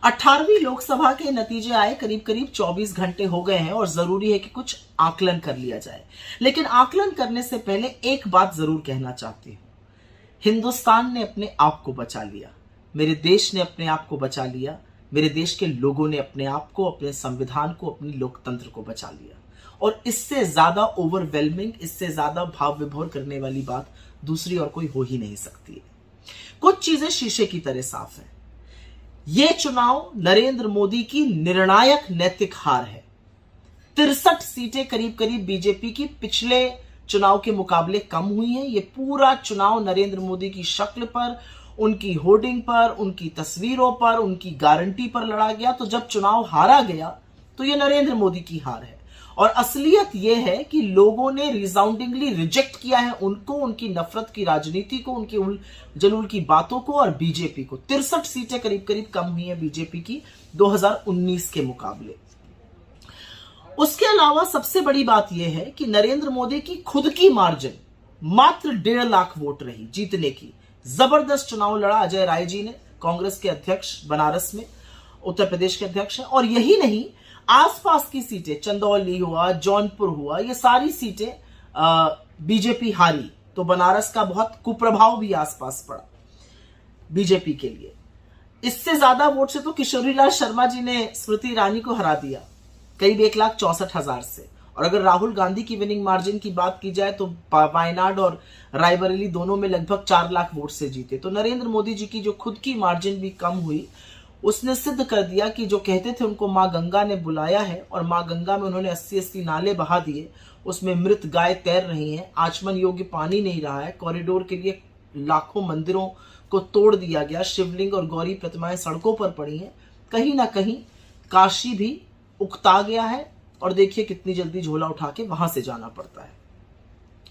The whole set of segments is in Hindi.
18वीं लोकसभा के नतीजे आए करीब करीब 24 घंटे हो गए हैं और जरूरी है कि कुछ आकलन कर लिया जाए। लेकिन आकलन करने से पहले एक बात जरूर कहना चाहती हूं, हिंदुस्तान ने अपने आप को बचा लिया, मेरे देश ने अपने आप को बचा लिया, मेरे देश के लोगों ने अपने आप को, अपने संविधान को, अपनी लोकतंत्र को बचा लिया। और इससे ज्यादा ओवरवेलमिंग, इससे ज्यादा भाव विभोर करने वाली बात दूसरी और कोई हो ही नहीं सकती है। कुछ चीजें शीशे की तरह साफ है। यह चुनाव नरेंद्र मोदी की निर्णायक नैतिक हार है। 63 सीटें करीब करीब बीजेपी की पिछले चुनाव के मुकाबले कम हुई हैं। यह पूरा चुनाव नरेंद्र मोदी की शक्ल पर, उनकी होर्डिंग पर, उनकी तस्वीरों पर, उनकी गारंटी पर लड़ा गया। तो जब चुनाव हारा गया तो यह नरेंद्र मोदी की हार है। और असलियत यह है कि लोगों ने रिसाउंडिंगली रिजेक्ट किया है उनको, उनकी नफरत की राजनीति को, उनकी उल जलूल की बातों को और बीजेपी को। 63 सीटें करीब करीब कम हुई हैं बीजेपी की 2019 के मुकाबले। उसके अलावा सबसे बड़ी बात यह है कि नरेंद्र मोदी की खुद की मार्जिन मात्र 1.5 लाख वोट रही जीतने की। जबरदस्त चुनाव लड़ा अजय राय जी ने, कांग्रेस के अध्यक्ष बनारस में, उत्तर प्रदेश के अध्यक्ष हैं। और यही नहीं, आसपास की सीटें, चंदौली हुआ, जौनपुर हुआ, ये सारी सीटें बीजेपी हारी। तो बनारस का बहुत कुप्रभाव भी आसपास पड़ा बीजेपी के लिए। इससे ज्यादा वोट से तो किशोरीलाल शर्मा जी ने स्मृति ईरानी को हरा दिया, करीब 1,64,000 से। और अगर राहुल गांधी की विनिंग मार्जिन की बात की जाए तो वायनाड और रायबरेली दोनों में लगभग 4 लाख वोट से जीते। तो नरेंद्र मोदी जी की जो खुद की मार्जिन भी कम हुई, उसने सिद्ध कर दिया कि जो कहते थे उनको मां गंगा ने बुलाया है, और मां गंगा में उन्होंने 80-80 नाले बहा दिए, उसमें मृत गाय तैर रही हैं, आचमन योग्य पानी नहीं रहा है, कॉरिडोर के लिए लाखों मंदिरों को तोड़ दिया गया, शिवलिंग और गौरी प्रतिमाएं सड़कों पर पड़ी हैं। कहीं ना कहीं काशी भी उकता गया है और देखिए कितनी जल्दी झोला उठा के वहां से जाना पड़ता है।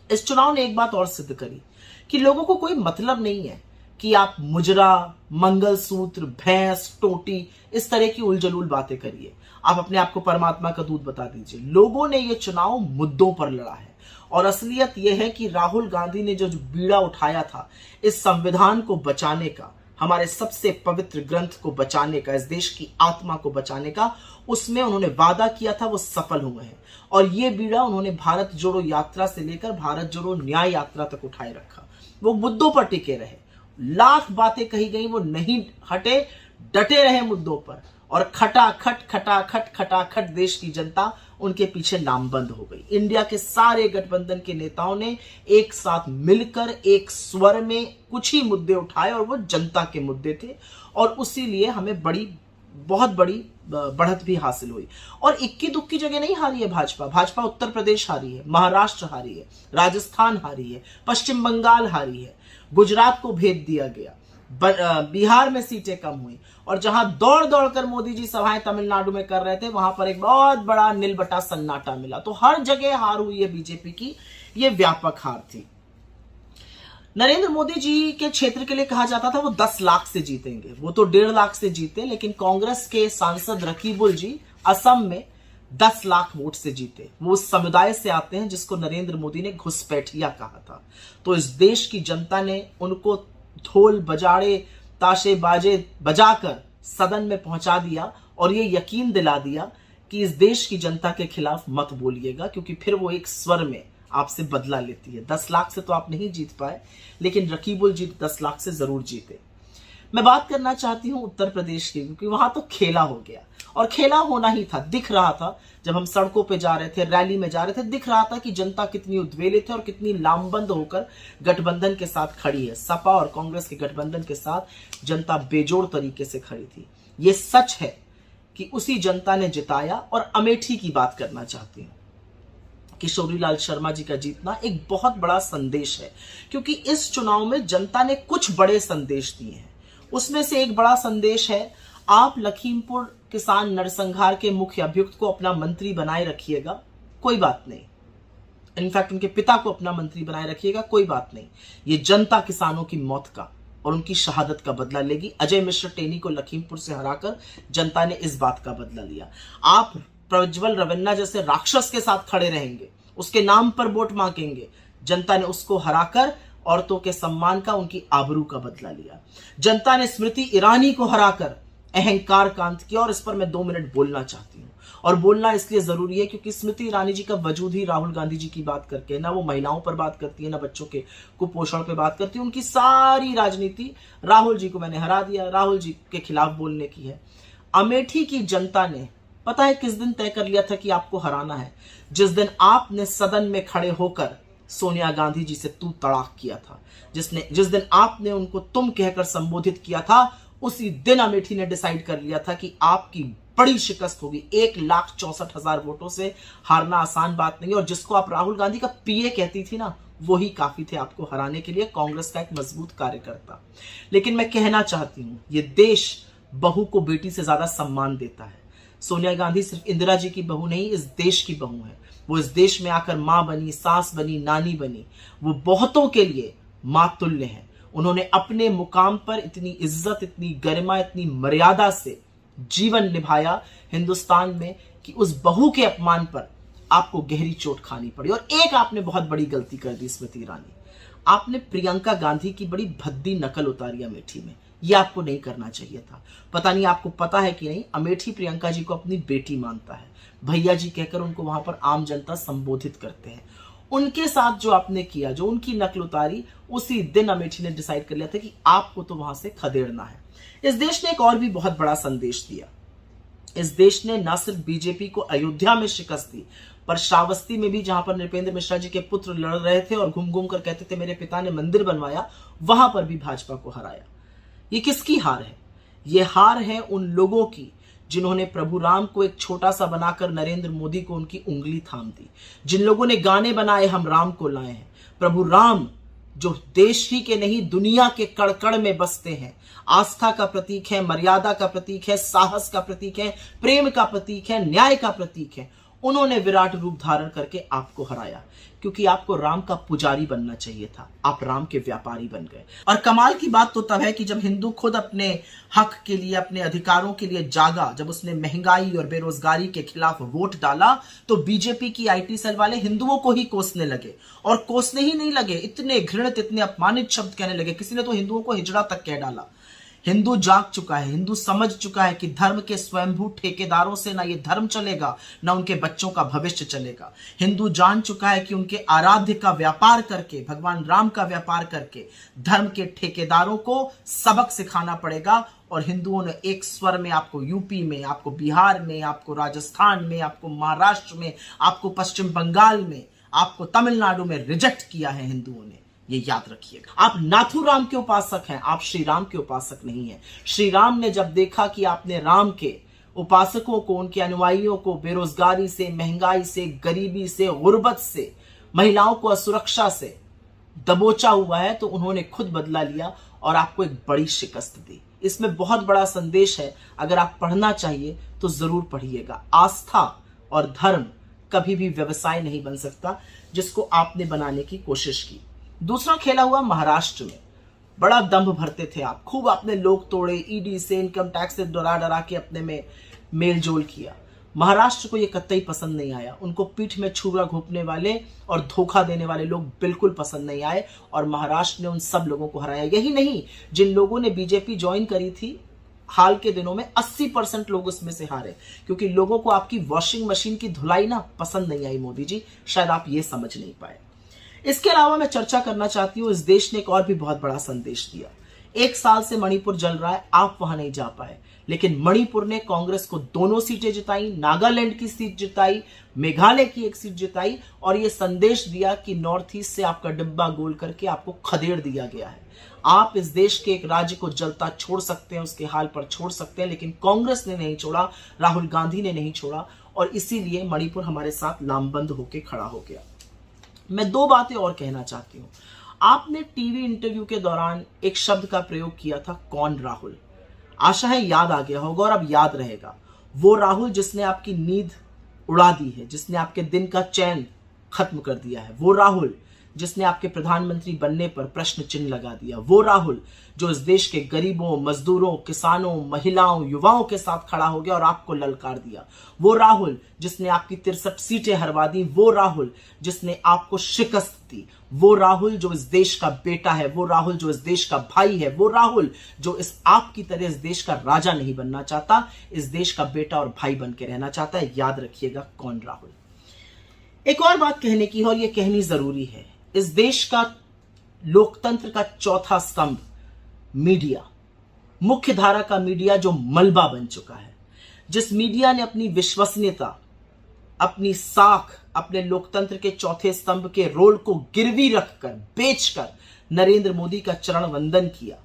इस चुनाव ने एक बात और सिद्ध करी कि लोगों को कोई मतलब नहीं है कि आप मुजरा, मंगलसूत्र, भैंस, टोटी, इस तरह की उलझलूल बातें करिए। आप अपने आप को परमात्मा का दूत बता दीजिए। लोगों ने यह चुनाव मुद्दों पर लड़ा है। और असलियत यह है कि राहुल गांधी ने जो बीड़ा उठाया था इस संविधान को बचाने का, हमारे सबसे पवित्र ग्रंथ को बचाने का, इस देश की आत्मा को बचाने का, उसमें उन्होंने वादा किया था, वो सफल हुए हैं। और ये बीड़ा उन्होंने भारत जोड़ो यात्रा से लेकर भारत जोड़ो न्याय यात्रा तक उठाए रखा। वो मुद्दों पर टिके रहे, लाख बातें कही गई, वो नहीं हटे, डटे रहे मुद्दों पर। और खटाखट देश की जनता उनके पीछे लामबंद हो गई। इंडिया के सारे गठबंधन के नेताओं ने एक साथ मिलकर एक स्वर में कुछ ही मुद्दे उठाए और वो जनता के मुद्दे थे। और उसी लिए हमें बहुत बड़ी बढ़त भी हासिल हुई। और इक्की दुक्की जगह नहीं हारी है भाजपा उत्तर प्रदेश हारी है, महाराष्ट्र हारी है, राजस्थान हारी है, पश्चिम बंगाल हारी है, गुजरात को भेज दिया गया, बिहार में सीटें कम हुई। और जहां दौड़ दौड़ कर मोदी जी सभाएं तमिलनाडु में कर रहे थे, वहां पर एक बहुत बड़ा नीलबटा सन्नाटा मिला। तो हर जगह हार हुई है बीजेपी की, यह व्यापक हार थी। नरेंद्र मोदी जी के क्षेत्र के लिए कहा जाता था वो 10 लाख से जीतेंगे, वो तो 1.5 लाख से जीते। लेकिन कांग्रेस के सांसद रकीबुल जी असम में 10 लाख वोट से जीते। वो उस समुदाय से आते हैं जिसको नरेंद्र मोदी ने घुसपैठिया कहा था। तो इस देश की जनता ने उनको ढोल बजाड़े, ताशे बाजे बजाकर सदन में पहुंचा दिया और ये यकीन दिला दिया कि इस देश की जनता के खिलाफ मत बोलिएगा, क्योंकि फिर वो एक स्वर में आपसे बदला लेती है। 10 लाख से तो आप नहीं जीत पाए, लेकिन रकीबुल जी 10 लाख से जरूर जीते। मैं बात करना चाहती हूं उत्तर प्रदेश की, क्योंकि वहां तो खेला हो गया। और खेला होना ही था, दिख रहा था जब हम सड़कों पे जा रहे थे, रैली में जा रहे थे, दिख रहा था कि जनता कितनी उद्वेलित है और कितनी लामबंद होकर गठबंधन के साथ खड़ी है। सपा और कांग्रेस के गठबंधन के साथ जनता बेजोड़ तरीके से खड़ी थी। ये सच है कि उसी जनता ने जिताया। और अमेठी की बात करना चाहती हूं, किशोरीलाल शर्मा जी का जीतना एक बहुत बड़ा संदेश है, क्योंकि इस चुनाव में जनता ने कुछ बड़े संदेश दिए हैं। उसमें से एक बड़ा संदेश है, आप लखीमपुर किसान नरसंहार के मुख्य अभियुक्त को अपना मंत्री बनाए रखिएगा, कोई बात नहीं। इनफैक्ट उनके पिता को अपना मंत्री बनाए रखिएगा, कोई बात नहीं। ये जनता किसानों की मौत का और उनकी शहादत का बदला लेगी। अजय मिश्र टेनी को लखीमपुर से हराकर जनता ने इस बात का बदला लिया। आप प्रज्वल रवन्ना जैसे राक्षस के साथ खड़े रहेंगे, उसके नाम पर वोट मांगेंगे, जनता ने उसको हराकर औरतों के सम्मान का, उनकी आबरू का बदला लिया। जनता ने स्मृति ईरानी को हराकर अहंकार का अंत किया। और इस पर मैं 2 मिनट बोलना चाहती हूँ, और बोलना इसलिए जरूरी है क्योंकि स्मृति ईरानी जी का वजूद ही राहुल गांधी जी की बात करके, ना वो महिलाओं पर बात करती है, ना बच्चों के कुपोषण पे बात करती है। उनकी सारी राजनीति राहुल जी को मैंने हरा दिया, राहुल जी के खिलाफ बोलने की है। अमेठी की जनता ने पता है किस दिन तय कर लिया था कि आपको हराना है? जिस दिन आपने सदन में खड़े होकर सोनिया गांधी जी से तू तड़ाक किया था, जिस दिन आपने उनको तुम कहकर संबोधित किया था, उसी दिन अमेठी ने डिसाइड कर लिया था कि आपकी बड़ी शिकस्त होगी। 1,64,000 वोटों से हारना आसान बात नहीं है। और जिसको आप राहुल गांधी का पीए कहती थी ना, वही काफी थे आपको हराने के लिए, कांग्रेस का एक मजबूत कार्यकर्ता। लेकिन मैं कहना चाहती हूं, ये देश बहू को बेटी से ज्यादा सम्मान देता है। सोनिया गांधी सिर्फ इंदिरा जी की बहू नहीं, इस देश की बहू है। वो इस देश में आकर मां बनी, सास बनी, नानी बनी। वो बहुतों के लिए मां तुल्य है। उन्होंने अपने मुकाम पर इतनी इज्जत, इतनी गरिमा, इतनी मर्यादा से जीवन निभाया हिंदुस्तान में कि उस बहू के अपमान पर आपको गहरी चोट खानी पड़ी। और एक आपने बहुत बड़ी गलती कर दी स्मृति ईरानी, आपने प्रियंका गांधी की बड़ी भद्दी नकल उतारी अमेठी में। यह आपको नहीं करना चाहिए था। पता नहीं आपको पता है कि नहीं, अमेठी प्रियंका जी को अपनी बेटी मानता है, भैया जी कहकर उनको वहां पर आम जनता संबोधित करते हैं। उनके साथ जो आपने किया, जो उनकी नकल उतारी, उसी दिन अमेठी ने डिसाइड कर लिया था कि आपको तो वहां से खदेड़ना है। इस देश ने एक और भी बहुत बड़ा संदेश दिया। इस देश ने न सिर्फ बीजेपी को अयोध्या में शिकस्त दी, पर श्रावस्ती में भी, जहां पर नृपेंद्र मिश्रा जी के पुत्र लड़ रहे थे और घूम घूम कर कहते थे मेरे पिता ने मंदिर बनवाया, वहां पर भी भाजपा को हराया। ये किसकी हार है? ये हार है उन लोगों की जिन्होंने प्रभु राम को एक छोटा सा बनाकर नरेंद्र मोदी को उनकी उंगली थाम दी, जिन लोगों ने गाने बनाए हम राम को लाए हैं। प्रभु राम जो देश ही के नहीं दुनिया के कड़-कड़ में बसते हैं, आस्था का प्रतीक है, मर्यादा का प्रतीक है, साहस का प्रतीक है, प्रेम का प्रतीक है, न्याय का प्रतीक है, उन्होंने विराट रूप धारण करके आपको हराया। क्योंकि आपको राम का पुजारी बनना चाहिए था, आप राम के व्यापारी बन गए। और कमाल की बात तो तब है कि जब हिंदू खुद अपने हक के लिए, अपने अधिकारों के लिए जागा, जब उसने महंगाई और बेरोजगारी के खिलाफ वोट डाला, तो बीजेपी की आईटी सेल वाले हिंदुओं को ही कोसने लगे। और कोसने ही नहीं लगे, इतने घृणित, इतने अपमानित शब्द कहने लगे, किसी ने तो हिंदुओं को हिजड़ा तक कह डाला। हिंदू जाग चुका है, हिंदू समझ चुका है कि धर्म के स्वयंभू ठेकेदारों से ना ये धर्म चलेगा, ना उनके बच्चों का भविष्य चलेगा। हिंदू जान चुका है कि उनके आराध्य का व्यापार करके, भगवान राम का व्यापार करके धर्म के ठेकेदारों को सबक सिखाना पड़ेगा। और हिंदुओं ने एक स्वर में आपको यूपी में, आपको बिहार में, आपको राजस्थान में, आपको महाराष्ट्र में, आपको पश्चिम बंगाल में, आपको तमिलनाडु में रिजेक्ट किया है हिंदुओं ने। ये याद रखिएगा। आप नाथुराम के उपासक हैं, आप श्री राम के उपासक नहीं हैं। श्री राम ने जब देखा कि आपने राम के उपासकों को, उनके अनुयायियों को बेरोजगारी से, महंगाई से, गरीबी से, गुर्बत से, महिलाओं को असुरक्षा से दबोचा हुआ है, तो उन्होंने खुद बदला लिया और आपको एक बड़ी शिकस्त दी। इसमें बहुत बड़ा संदेश है, अगर आप पढ़ना चाहिए तो जरूर पढ़िएगा। आस्था और धर्म कभी भी व्यवसाय नहीं बन सकता, जिसको आपने बनाने की कोशिश की। दूसरा खेला हुआ महाराष्ट्र में, बड़ा दंभ भरते थे आप, खूब आपने लोग तोड़े, ईडी से, इनकम टैक्स से डरा डरा के अपने में मेल जोल किया। महाराष्ट्र को ये कतई पसंद नहीं आया, उनको पीठ में छुरा घोंपने वाले और धोखा देने वाले लोग बिल्कुल पसंद नहीं आए, और महाराष्ट्र ने उन सब लोगों को हराया। यही नहीं, जिन लोगों ने बीजेपी ज्वाइन करी थी हाल के दिनों में, 80% लोग उसमें से हारे, क्योंकि लोगों को आपकी वॉशिंग मशीन की धुलाई ना पसंद नहीं आई। मोदी जी, शायद आप ये समझ नहीं पाए। इसके अलावा मैं चर्चा करना चाहती हूं, इस देश ने एक और भी बहुत बड़ा संदेश दिया। 1 साल से मणिपुर जल रहा है, आप वहां नहीं जा पाए, लेकिन मणिपुर ने कांग्रेस को 2 सीटें जिताई, नागालैंड की सीट जिताई, मेघालय की 1 सीट जिताई, और यह संदेश दिया कि नॉर्थ ईस्ट से आपका डिब्बा गोल करके आपको खदेड़ दिया गया है। आप इस देश के एक राज्य को जलता छोड़ सकते हैं, उसके हाल पर छोड़ सकते हैं, लेकिन कांग्रेस ने नहीं छोड़ा, राहुल गांधी ने नहीं छोड़ा, और इसीलिए मणिपुर हमारे साथ लामबंद होकर खड़ा हो गया। मैं 2 बातें और कहना चाहती हूं। आपने टीवी इंटरव्यू के दौरान एक शब्द का प्रयोग किया था, कौन राहुल। आशा है याद आ गया होगा और अब याद रहेगा। वो राहुल जिसने आपकी नींद उड़ा दी है, जिसने आपके दिन का चैन खत्म कर दिया है, वो राहुल जिसने आपके प्रधानमंत्री बनने पर प्रश्न चिन्ह लगा दिया, वो राहुल जो इस देश के गरीबों, मजदूरों, किसानों, महिलाओं, युवाओं के साथ खड़ा हो गया और आपको ललकार दिया, वो राहुल जिसने आपकी 63 सीटें हरवा दी, वो राहुल जिसने आपको शिकस्त दी, वो राहुल जो इस देश का बेटा है, वो राहुल जो इस देश का भाई है, वो राहुल जो इस आपकी तरह इस देश का राजा नहीं बनना चाहता, इस देश का बेटा और भाई बन के रहना चाहता है। याद रखिएगा कौन राहुल। एक और बात कहने की है और यह कहनी जरूरी है, इस देश का लोकतंत्र का चौथा स्तंभ मीडिया, मुख्य धारा का मीडिया जो मलबा बन चुका है, जिस मीडिया ने अपनी विश्वसनीयता, अपनी साख, अपने लोकतंत्र के चौथे स्तंभ के रोल को गिरवी रखकर, बेचकर नरेंद्र मोदी का चरण वंदन किया,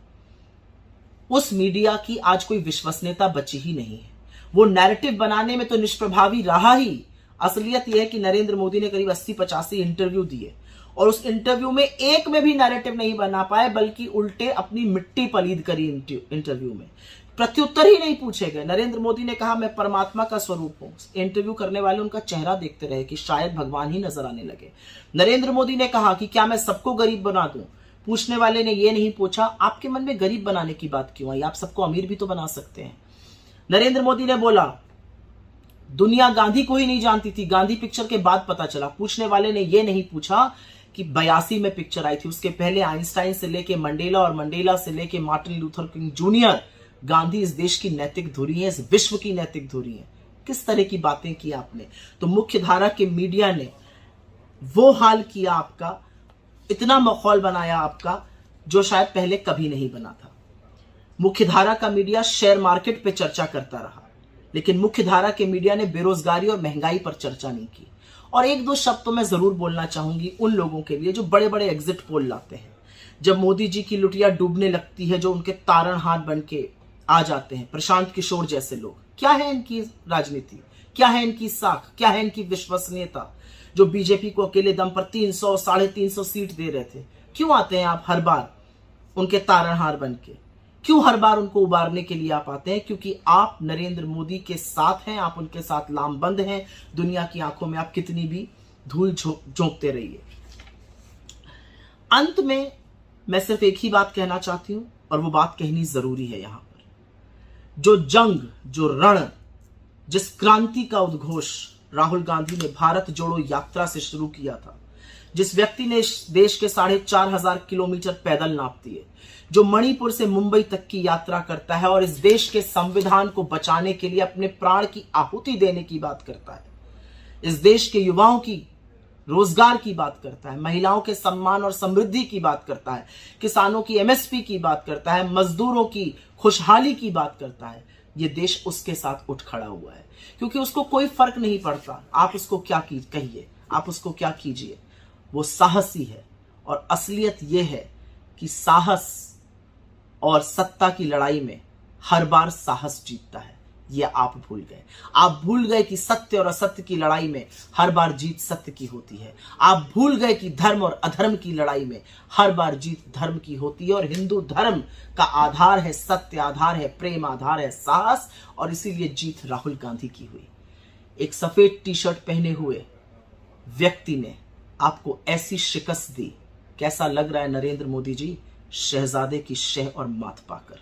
उस मीडिया की आज कोई विश्वसनीयता बची ही नहीं है। वो नैरेटिव बनाने में तो निष्प्रभावी रहा ही। असलियत यह है कि नरेंद्र मोदी ने करीब 80-85 इंटरव्यू दिए और उस इंटरव्यू में एक में भी नैरेटिव नहीं बना पाए, बल्कि उल्टे अपनी मिट्टी पलीद करी। इंटरव्यू में प्रत्युत्तर ही नहीं पूछे गए। नरेंद्र मोदी ने कहा मैं परमात्मा का स्वरूप हूं। इंटरव्यू करने वाले उनका चेहरा देखते रहे कि शायद भगवान ही नजर आने लगे। नरेंद्र मोदी ने कहा कि क्या मैं सबको गरीब बना दूं। पूछने वाले ने यह नहीं पूछा आपके मन में गरीब बनाने की बात क्यों आई, आप सबको अमीर भी तो बना सकते हैं। नरेंद्र मोदी ने बोला दुनिया गांधी को ही नहीं जानती थी, गांधी पिक्चर के बाद पता चला। पूछने वाले ने यह नहीं पूछा कि 82 में पिक्चर आई थी, उसके पहले आइंस्टाइन से लेके मंडेला और मंडेला से लेके Martin Luther king junior, Gandhi इस देश की नैतिक धुरी है, इस विश्व की नैतिक धुरी है। किस तरह की बातें की आपने। तो मुख्य धारा के मीडिया ने वो हाल किया आपका, इतना माहौल बनाया आपका जो शायद पहले कभी नहीं बना था। मुख्य धारा का मीडिया शेयर मार्केट पे चर्चा करता रहा, लेकिन मुख्य धारा के मीडिया ने बेरोजगारी और महंगाई पर चर्चा नहीं की। और एक दो शब्द तो मैं जरूर बोलना चाहूंगी उन लोगों के लिए जो बड़े बड़े एग्जिट पोल लाते हैं। जब मोदी जी की लुटिया डूबने लगती है, जो उनके तारणहार बन के आ जाते हैं, प्रशांत किशोर जैसे लोग, क्या है इनकी राजनीति, क्या है इनकी साख, क्या है इनकी विश्वसनीयता। जो बीजेपी को अकेले दम पर 300, 350 सीट दे रहे थे, क्यों आते हैं आप हर बार उनके तारणहार बन के, क्यों हर बार उनको उबारने के लिए आप आते हैं? क्योंकि आप नरेंद्र मोदी के साथ हैं, आप उनके साथ लामबंद हैं। दुनिया की आंखों में आप कितनी भी धूल झोंकते रहिए। अंत में मैं सिर्फ एक ही बात कहना चाहती हूं और वो बात कहनी जरूरी है। यहां पर जो जंग, जो रण, जिस क्रांति का उद्घोष राहुल गांधी ने भारत जोड़ो यात्रा से शुरू किया था, जिस व्यक्ति ने इस देश के 4,500 किलोमीटर पैदल नाप दिए, जो मणिपुर से मुंबई तक की यात्रा करता है और इस देश के संविधान को बचाने के लिए अपने प्राण की आहुति देने की बात करता है, इस देश के युवाओं की रोजगार की बात करता है, महिलाओं के सम्मान और समृद्धि की बात करता है, किसानों की एमएसपी की बात करता है, मजदूरों की खुशहाली की बात करता है, ये देश उसके साथ उठ खड़ा हुआ है। क्योंकि उसको कोई फर्क नहीं पड़ता आप उसको क्या कहिए, आप उसको क्या कीजिए, वो साहसी है। और असलियत यह है कि साहस और सत्ता की लड़ाई में हर बार साहस जीतता है। यह आप भूल गए। आप भूल गए कि सत्य और असत्य की लड़ाई में हर बार जीत सत्य की होती है। आप भूल गए कि धर्म और अधर्म की लड़ाई में हर बार जीत धर्म की होती है। और हिंदू धर्म का आधार है सत्य, आधार है प्रेम, आधार है साहस, और इसीलिए जीत राहुल गांधी की हुई। एक सफेद टी शर्ट पहने हुए व्यक्ति ने आपको ऐसी शिकस्त दी। कैसा लग रहा है नरेंद्र मोदी जी, शहजादे की शह और मात पाकर?